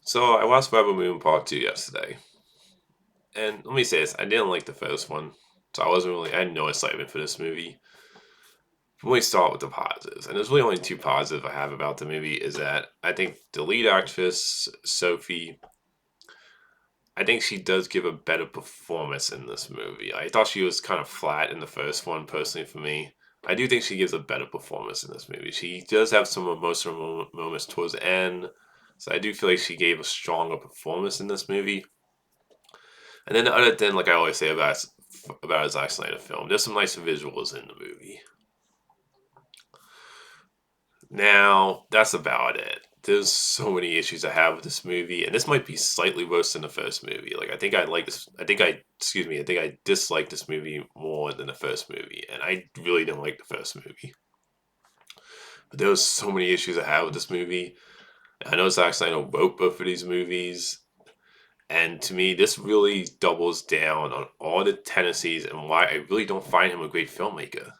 So I watched Rebel Moon Part 2 yesterday. And let me say this, I didn't like the first one. So I had no excitement for this movie. Let me start with the positives. And there's really only two positives I have about the movie is that I think the lead actress, Sophie, I think she does give a better performance in this movie. I thought she was kind of flat in the first one, personally, for me. I do think she gives a better performance in this movie. She does have some emotional moments towards the end. So I do feel like she gave a stronger performance in this movie. And then the other thing, like I always say about a Zack Snyder film, there's some nice visuals in the movie. Now that's about it. There's so many issues I have with this movie, and this might be slightly worse than the first movie. Like I think I like this. I think I dislike this movie more than the first movie, and I really didn't like the first movie. But there was so many issues I have with this movie. I know Zack Snyder wrote both of these movies, and to me, this really doubles down on all the tendencies and why I really don't find him a great filmmaker.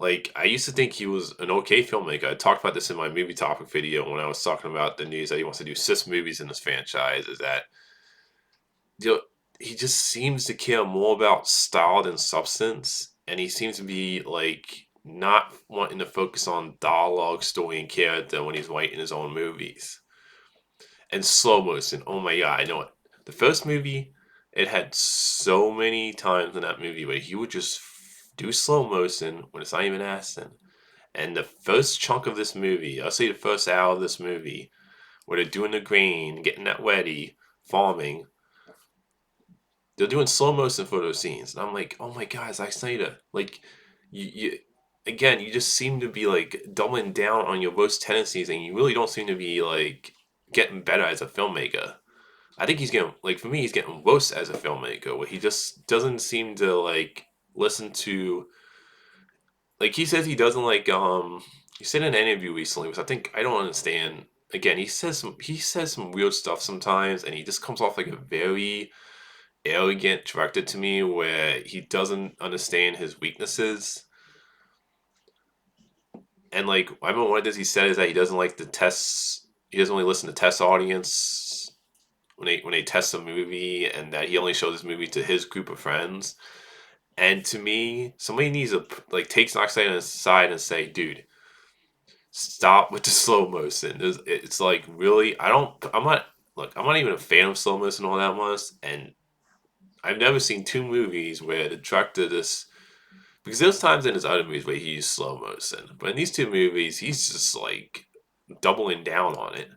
Like, I used to think he was an okay filmmaker. I talked about this in my movie topic video when I was talking about the news that he wants to do 6 movies in this franchise. Is that you know, he just seems to care more about style than substance, and he seems to be like not wanting to focus on dialogue, story, and character when he's writing his own movies. And slow motion. Oh my god, I know it. The first movie, it had so many times in that movie where he would just do slow motion when it's not even acting. And the first chunk of this movie, I'll say the first hour of this movie, where they're doing the grain, getting that ready, farming, they're doing slow motion for those scenes. And I'm like, oh my god, Zack Snyder. Like, you again, you just seem to be like doubling down on your worst tendencies and you really don't seem to be like getting better as a filmmaker. I think he's getting like for me, he's getting worse as a filmmaker. Where he just doesn't seem to like listen to like he says he doesn't like he said in an interview recently, which I think I don't understand. Again, he says some weird stuff sometimes, and he just comes off like a very arrogant director to me, where he doesn't understand his weaknesses. And like I remember one of this he said is that he doesn't like the tests. He doesn't really listen to test audience when they test a movie, and that he only shows this movie to his group of friends. And to me, somebody needs to like take Knoxville aside and say, "Dude, stop with the slow motion." It's like really, I don't. I'm not. Look, I'm not even a fan of slow motion all that much, and I've never seen two movies where the director just because there's times in his other movies where he used slow motion, but in these two movies, he's just like doubling down on it,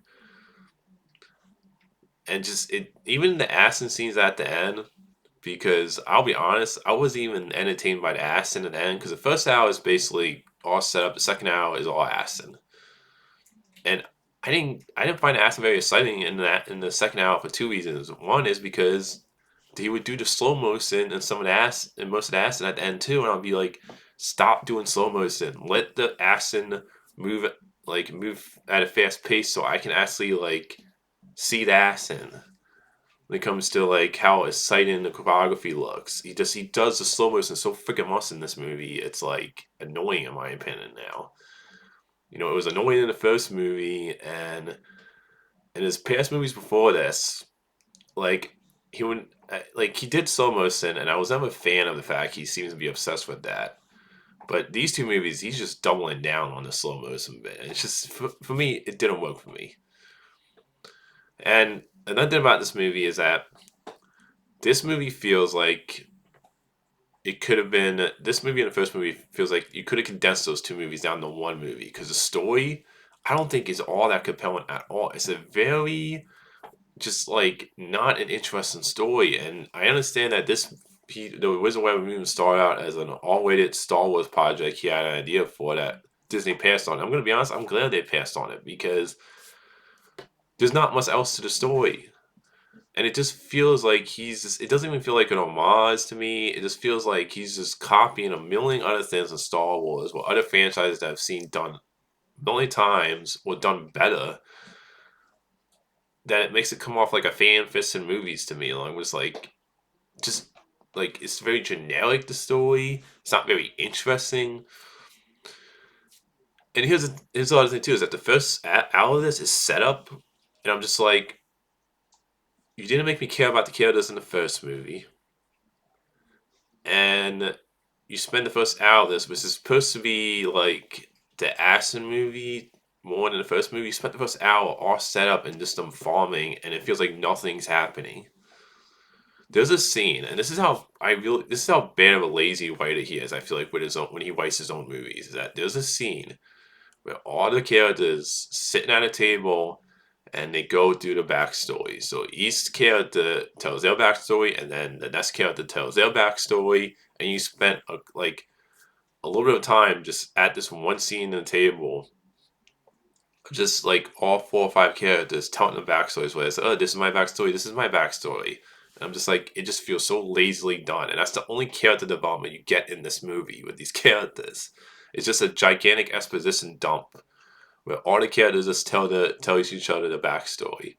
and just it even the action scenes at the end. Because I'll be honest, I wasn't even entertained by the Aston at the end. Because the first hour is basically all set up. The second hour is all Aston, and I didn't find Aston very exciting in the second hour for two reasons. One is because he would do the slow motion and some of the ass and most of the Aston at the end too, and I'll be like, stop doing slow motion. Let the Aston move move at a fast pace so I can actually like see the Aston when it comes to like how exciting the choreography looks. He does the slow motion so freaking much in this movie. It's like annoying in my opinion now. It was annoying in the first movie, and in his past movies before this, like he did slow motion, and I was never a fan of the fact he seems to be obsessed with that. But these two movies, he's just doubling down on the slow motion bit. And it's just for me, it didn't work for me. And another thing about this movie is that this movie feels like it could have been this movie and the first movie feels like you could have condensed those two movies down to one movie because the story I don't think is all that compelling at all. It's a very just like not an interesting story, and I understand that the Wizard Web movie started out as an all-rated Star Wars project. He had an idea for that Disney passed on. I'm gonna be honest, I'm glad they passed on it because there's not much else to the story. And it just feels like it doesn't even feel like an homage to me. It just feels like he's just copying a million other things in Star Wars, what other franchises that I've seen done a million times or done better, that it makes it come off like a fan fiction movies to me. Like, it was like, just, like, it's very generic, the story. It's not very interesting. And here's the other thing, too, is that the first hour of this is set up And I'm just like, you didn't make me care about the characters in the first movie, and you spend the first hour of this, which is supposed to be like the Aston movie more than the first movie. You spent the first hour all set up and just them farming, and it feels like nothing's happening. There's a scene, and this is how bad of a lazy writer he is. I feel like with his own when he writes his own movies, is that there's a scene where all the characters sitting at a table and they go through the backstory. So each character tells their backstory, and then the next character tells their backstory, and you spent a little bit of time just at this one scene in the table, just like all four or five characters telling the backstories. Where it's, oh, this is my backstory, this is my backstory. And I'm just like, it just feels so lazily done, and that's the only character development you get in this movie with these characters. It's just a gigantic exposition dump where all the characters just tell each other the backstory.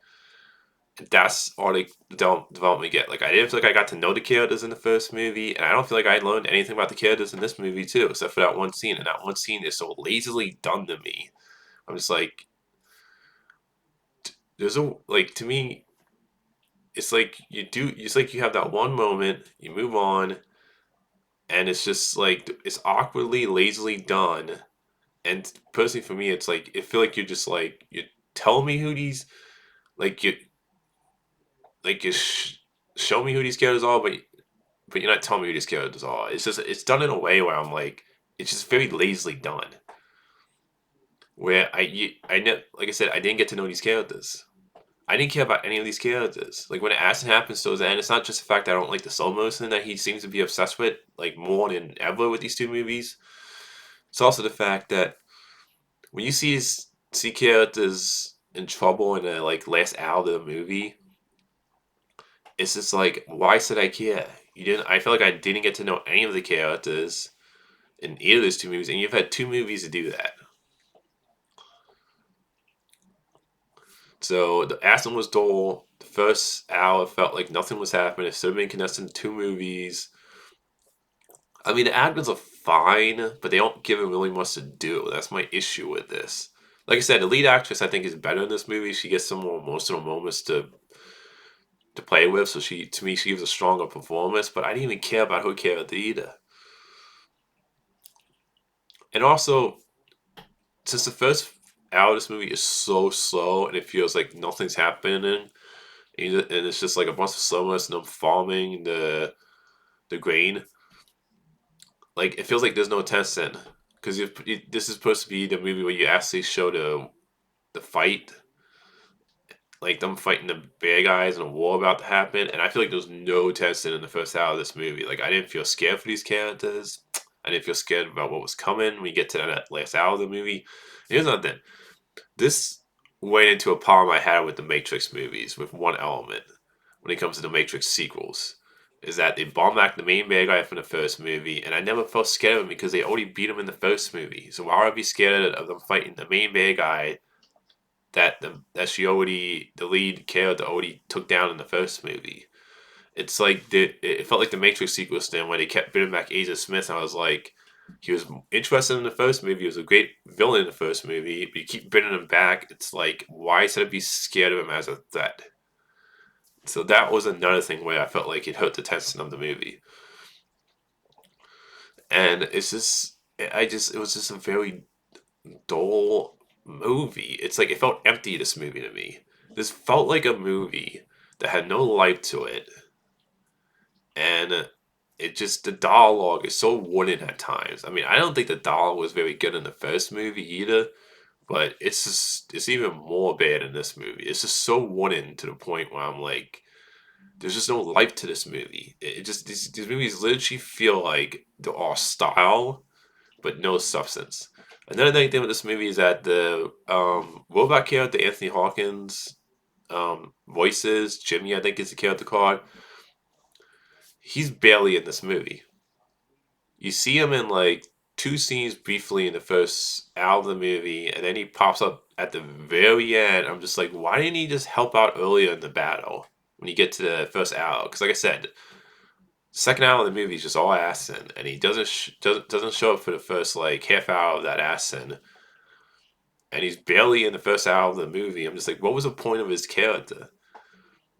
And that's all the development we get. Like I didn't feel like I got to know the characters in the first movie, and I don't feel like I learned anything about the characters in this movie too, except for that one scene. And that one scene is so lazily done to me. I'm just like, there's a like to me, it's like you do. It's like you have that one moment, you move on, and it's just like it's awkwardly, lazily done. And personally, for me, it's like it feel like you're just like you tell me who these like you show me who these characters are, but you're not telling me who these characters are. It's just it's done in a way where I'm like it's just very lazily done. Where like I said, I didn't get to know these characters. I didn't care about any of these characters. Like when Aston happens towards the end, it's not just the fact that I don't like the slow motion that he seems to be obsessed with, like more than ever with these two movies. It's also the fact that when you see characters in trouble in the like last hour of the movie, it's just like, why should I care? You didn't. I feel like I didn't get to know any of the characters in either of those two movies, and you've had two movies to do that. So the Aston was dull. The first hour felt like nothing was happening. It should have been condensed into two movies. I mean, the admins are fine, but they don't give him really much to do. That's my issue with this. Like I said, the lead actress I think is better in this movie. She gets some more emotional moments to play with, so she to me she gives a stronger performance. But I didn't even care about her character either. And also, since the first hour of this movie is so slow and it feels like nothing's happening, and it's just like a bunch of slowness and them farming the grain. Like it feels like there's no tension because this is supposed to be the movie where you actually show the fight, like them fighting the bad guys and a war about to happen. And I feel like there's no tension in the first hour of this movie. Like I didn't feel scared for these characters. I didn't feel scared about what was coming when we get to that last hour of the movie. Here's another thing. This went into a problem I had with the Matrix movies with one element when it comes to the Matrix sequels. Is that they bomb back the main bad guy from the first movie, and I never felt scared of him because they already beat him in the first movie. So why would I be scared of them fighting the main bad guy the lead character already took down in the first movie? It's like it felt like the Matrix sequels then where they kept bringing back Agent Smith, and I was like, he was interesting in the first movie. He was a great villain in the first movie, but you keep bringing him back. It's like, why should I be scared of him as a threat? So that was another thing where I felt like it hurt the tension of the movie. And it was just a very dull movie. It's like, it felt empty, this movie to me. This felt like a movie that had no life to it. And the dialogue is so wooden at times. I mean, I don't think the dialogue was very good in the first movie either, but it's even more bad in this movie. It's just so wooden to the point where I'm like, there's just no life to this movie. It just these movies literally feel like they're all style, but no substance. Another thing with this movie is that the robot character Anthony Hawkins voices Jimmy, I think is the character called. He's barely in this movie. You see him in like two scenes briefly in the first hour of the movie, and then he pops up at the very end. I'm just like, why didn't he just help out earlier in the battle when you get to the first hour? Because like I said, second hour of the movie is just all Aston, and he doesn't show up for the first like half hour of that Aston. and he's barely in the first hour of the movie. I'm just like, what was the point of his character?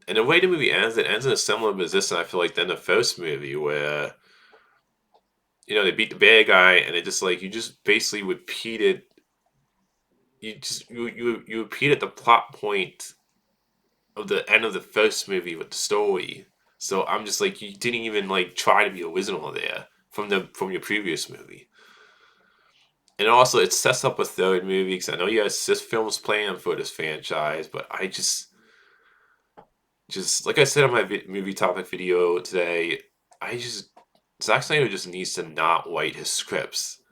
And the way the movie ends, it ends in a similar position, I feel like, than the first movie, where they beat the bad guy, and it just like you just basically repeated you repeated the plot point of the end of the first movie with the story. So I'm just like, you didn't even like try to be original there from your previous movie. And also, it sets up a third movie because I know you have six films planned for this franchise, but I just like I said on my movie topic video today, I just Zack Snyder just needs to not write his scripts.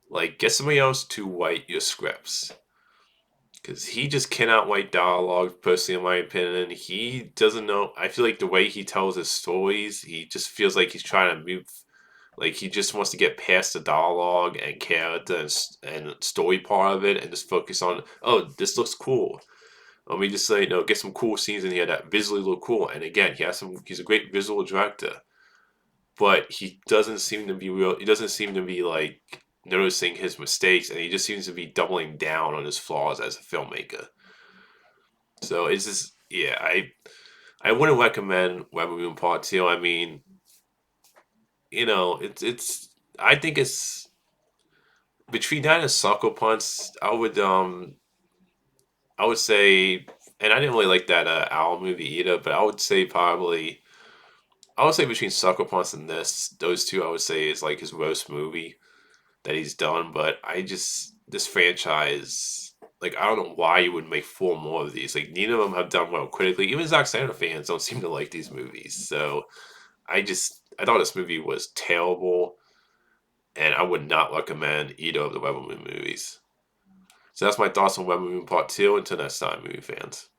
Like, get somebody else to write your scripts. Because he just cannot write dialogue, personally, in my opinion. He doesn't know. I feel like the way he tells his stories, he just feels like he's trying to move. Like, he just wants to get past the dialogue and character and story part of it and just focus on, oh, this looks cool. Let me just say, get some cool scenes in here that visually look cool. And again, he's a great visual director. But he doesn't seem to be real. He doesn't seem to be like noticing his mistakes, and he just seems to be doubling down on his flaws as a filmmaker. So it's just, yeah, I wouldn't recommend Rebel Moon Part Two. I mean, it's I think it's between that and Sucker Punch. I would say, and I didn't really like that Owl movie either, but I would say between Sucker Punch and those two, I would say is like his worst movie that he's done. But this franchise, like, I don't know why you would make four more of these. Like, neither of them have done well critically. Even Zack Snyder fans don't seem to like these movies. So I thought this movie was terrible, and I would not recommend either of the Rebel Moon movies. So that's my thoughts on Rebel Moon Part 2. Until next time, movie fans.